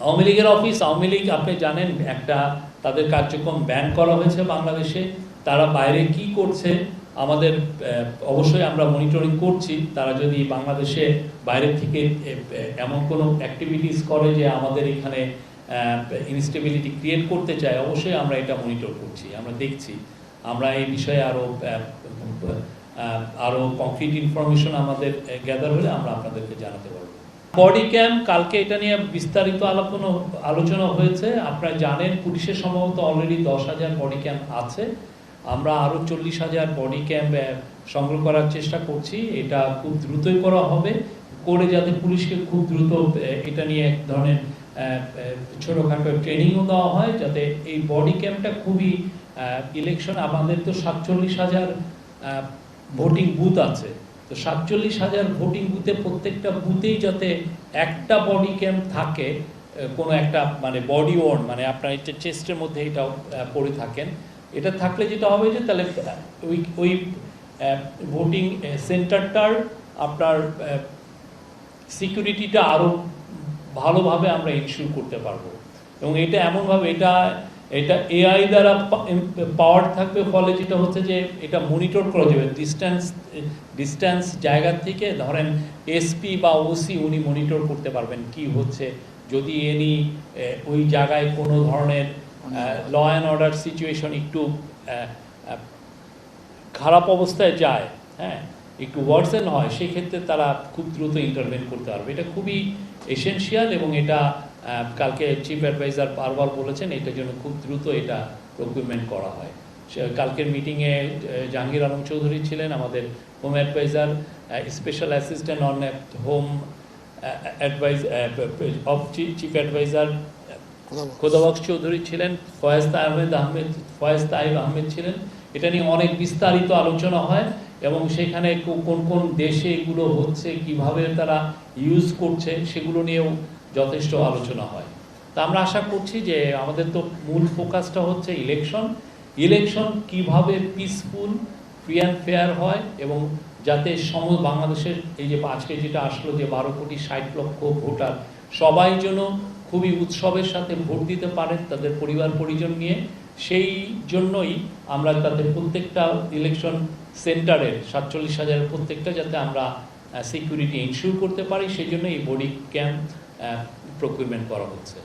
আওয়ামী লীগের অফিস, আওয়ামী লীগ আপনি জানেন একটা তাদের কার্যক্রম ব্যান করা হয়েছে বাংলাদেশে। তারা বাইরে কি করছে আমাদের অবশ্যই আমরা মনিটরিং করছি। তারা যদি বাংলাদেশে বাইরে থেকে এমন কোনো অ্যাক্টিভিটিস করে যে আমাদের এখানে ইনস্টেবিলিটি ক্রিয়েট করতে চায়, অবশ্যই আমরা এটা মনিটর করছি, আমরা দেখছি। আমরা এই বিষয়ে আরও কংক্রিট ইনফরমেশন আমাদের গ্যাদার হলে আমরা আপনাদেরকে জানাতে পারবো। বডি ক্যাম্প, কালকে এটা নিয়ে বিস্তারিত আলোচনা হয়েছে। আপনারা জানেন পুলিশের সম্ভবত অলরেডি 10,000 বডি ক্যাম্প আছে। আমরা আরও 40,000 বডি ক্যাম্প সংগ্রহ করার চেষ্টা করছি। এটা খুব দ্রুতই করা হবে, করে যাতে পুলিশকে খুব দ্রুত এটা নিয়ে এক ধরনের ছোটোখাটো ট্রেনিংও দেওয়া হয়, যাতে এই বডি ক্যাম্পটা খুবই ইলেকশন, আমাদের তো 47,000 ভোটিং বুথ আছে, তো 47,000 ভোটিং বুথে প্রত্যেকটা বুথেই যাতে একটা বডি ক্যাম্প থাকে, কোনো একটা মানে বডি ওয়ার্ন, মানে আপনার এটা চেস্টের মধ্যে এটাও পড়ে থাকেন। এটা থাকলে যেটা হবে যে তাহলে ওই ভোটিং সেন্টারটার আপনার সিকিউরিটিটা আরও ভালোভাবে আমরা ইনশিওর করতে পারবো। এবং এটা এমনভাবে এটা এআই দ্বারা পাওয়ার থাকবে, ফলে যেটা হচ্ছে যে এটা মনিটর করা যাবে ডিস্ট্যান্স জায়গা থেকে। ধরেন এসপি বা ওসি উনি মনিটর করতে পারবেন কি হচ্ছে, যদি ওই জায়গায় কোনো ধরনের ল অ্যান্ড অর্ডার সিচুয়েশন একটু খারাপ অবস্থায় যায়, হ্যাঁ, একটু ওয়ার্সেন হয়, সেক্ষেত্রে তারা খুব দ্রুত ইন্টারভেন করতে পারবে। এটা খুবই এসেনশিয়াল এবং এটা কালকে চিফ অ্যাডভাইজার বারবার বলেছেন এটার জন্য খুব দ্রুত এটা প্রকিউরমেন্ট করা হয়। কালকের মিটিংয়ে জাহাঙ্গীর আলম চৌধুরী ছিলেন, আমাদের home adviser, special assistant on home of chief adviser Khodabakhsh Chowdhury ছিলেন, ফয়েজ তাইব আহমেদ ছিলেন। এটা নিয়ে অনেক বিস্তারিত আলোচনা হয় এবং সেখানে কোন কোন দেশে এগুলো হচ্ছে, কিভাবে তারা ইউজ করছে, সেগুলো নিয়েও যথেষ্ট আলোচনা হয়। তা আমরা আশা করছি যে আমাদের তো মূল ফোকাসটা হচ্ছে ইলেকশন কিভাবে পিসফুল, ফ্রি অ্যান্ড ফেয়ার হয় এবং যাতে বাংলাদেশের এই যে আজকে যেটা আসলো যে 12,60,00,000 ভোটার সবাই যেন খুবই উৎসবের সাথে ভোট দিতে পারেন তাদের পরিবার পরিজন নিয়ে। সেই জন্যই আমরা তাদের প্রত্যেকটা ইলেকশন সেন্টারের 47,000 প্রত্যেকটা যাতে আমরা সিকিউরিটি ইনশিওর করতে পারি, সেই জন্য এই বডি ক্যাম্প প্রকিউরমেন্ট করা হচ্ছে।